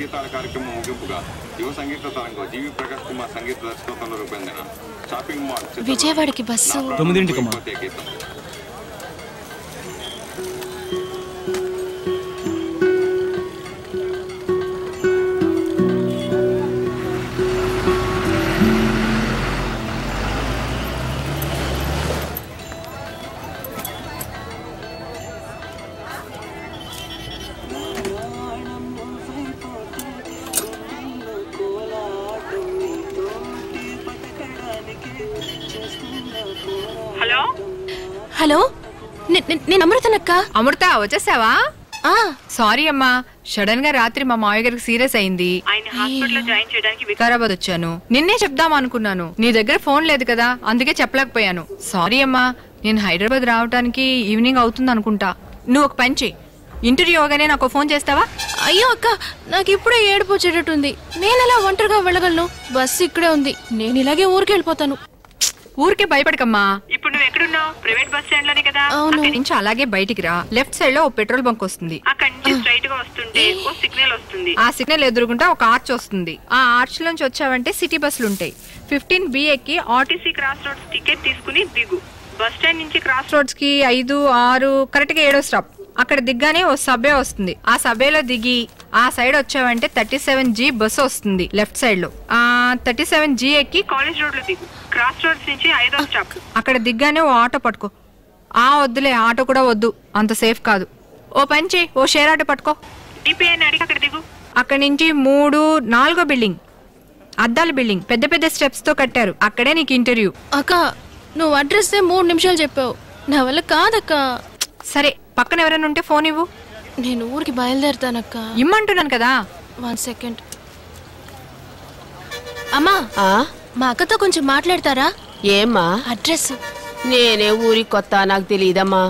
గీతాల కార్యక్రమం ముగింపుగా యువ సంగీత తరంగం జీవి ప్రకాష్ కుమార్ సంగీత దర్శకత్వంలో రూపొందిన షాపింగ్ మాల్ విజయవాడకి బస్సు 9ంటికి గీతం. హలో, నేను అమృతనక్క. అమృత వచ్చేసావా? సారీ అమ్మా, సడన్ గా రాత్రి మా మావయ్య గారికి సీరియస్ అయింది. ఆయన హాస్పిటల్లో జాయిన్ చేయడానికి వికారాబాద్ వచ్చాను. నిన్నే చెప్దాం అనుకున్నాను, నీ దగ్గర ఫోన్ లేదు కదా, అందుకే చెప్పలేకపోయాను. సారీ అమ్మా, నేను హైదరాబాద్ రావడానికి ఈవినింగ్ అవుతుంది అనుకుంటా. నువ్వు ఒక పని చెయ్యి, ఇంటర్వ్యూ అవగానే నాకు ఫోన్ చేస్తావా? అయ్యో అక్క, నాకు ఇప్పుడే ఏడుపు వచ్చేటట్టుంది. నేను ఎలా ఒంటరిగా వెళ్ళగలను? బస్సు ఇక్కడే ఉంది, నేను ఇలాగే ఊరికి వెళ్ళిపోతాను. ఊరికే భయపడకమ్మా. ఇప్పుడు నువ్వు ఎక్కడున్నావు? ప్రైవేట్ బస్ స్టాండ్ లోనే కదా. అక్కడి నుంచి అలాగే బయటికి రా, లెఫ్ట్ సైడ్ లో ఓ పెట్రోల్ బంక్ వస్తుంది. అక్కడి నుంచి స్ట్రైట్ గా వస్తుంటే ఓ సిగ్నల్ వస్తుంది. ఆ సిగ్నల్ ఎదురుకుంటా ఒక ఆర్చ్ వస్తుంది. ఆ ఆర్చ్ లోంచి వచ్చావంటే సిటీ బస్సులు ఉంటాయి. 15B ఎక్కి ఆర్టీసీ క్రాస్ రోడ్స్ టికెట్ తీసుకుని దిగు. బస్ స్టాండ్ నుంచి క్రాస్ రోడ్స్ కి 5, 6 కరెక్ట్ గా 7వ స్టాప్. అక్కడ దిగ్గానే ఓ సబ్వే వస్తుంది. ఆ సబ్వేలో దిగి ఆ సైడ్ వచ్చావంటే 37G బస్సు వస్తుంది లెఫ్ట్ సైడ్ లో. 37G ఎక్కి కాలేజ్ రోడ్ లో దిగు. క్రాస్ రోడ్స్ నుంచి 5వ స్టాప్. అక్కడ దిగ్గానే ఓ ఆటో పట్టుకో. వద్దులే, ఆటో కూడా వద్దు, అంత సేఫ్ కాదు. ఓ పని చేయి, ఓ షేర్ ఆటో పట్టుకో. డిపిఐ అడిగి అక్కడ దిగు. అక్కడి నుంచి 3, 4వ బిల్డింగ్, అద్దాల బిల్డింగ్, పెద్ద పెద్ద స్టెప్స్ తో కట్టారు. అక్కడే నీకు ఇంటర్వ్యూ. అక్క, నువ్వు అడ్రస్ 3 నిమిషాలు చెప్పావు, నా వల్ల కాదక్క. సరే, పక్కన ఎవరైనా ఉంటే ఫోన్ ఇవ్వు. నేను ఊరికి బయలుదేరుతానక్క. ఇమ్మంటున్నాను కదా. 1 సెకండ్. అమ్మా, మా అక్కతో కొంచెం మాట్లాడతారా? ఏమ్మా? అడ్రస్. నేనే ఊరికి కొత్త, నాకు తెలియదమ్మా.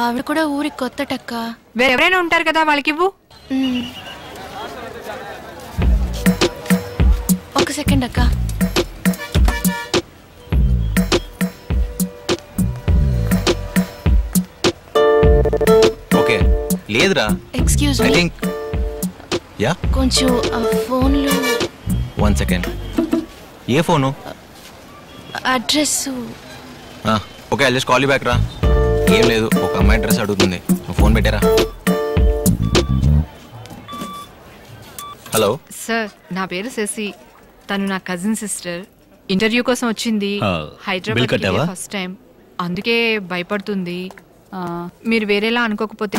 ఆవిడ కూడా ఊరికి కొత్తటక్క. వేరెవరైనా ఉంటారు కదా, వాళ్ళకి ఇవ్వు. 1 సెకండ్ అక్క. ఓకే, లేదురా. ఎక్స్క్యూజ్ మీ, యా కొంచెం ఆ ఫోన్లో. 1 second. A phone? Address. Okay, I'll just call you back రా. ఏం లేదు, ఒక అమ్మాయి అడ్రస్ అడుగుతుంది, ఫోన్ పెట్టారా. హలో సార్, నా పేరు శశి, తను నా కజిన్ సిస్టర్. ఇంటర్వ్యూ కోసం వచ్చింది. హైదరాబాద్ ఫస్ట్ టైం, అందుకే భయపడుతుంది. మీరు వేరేలా అనుకోకపోతే.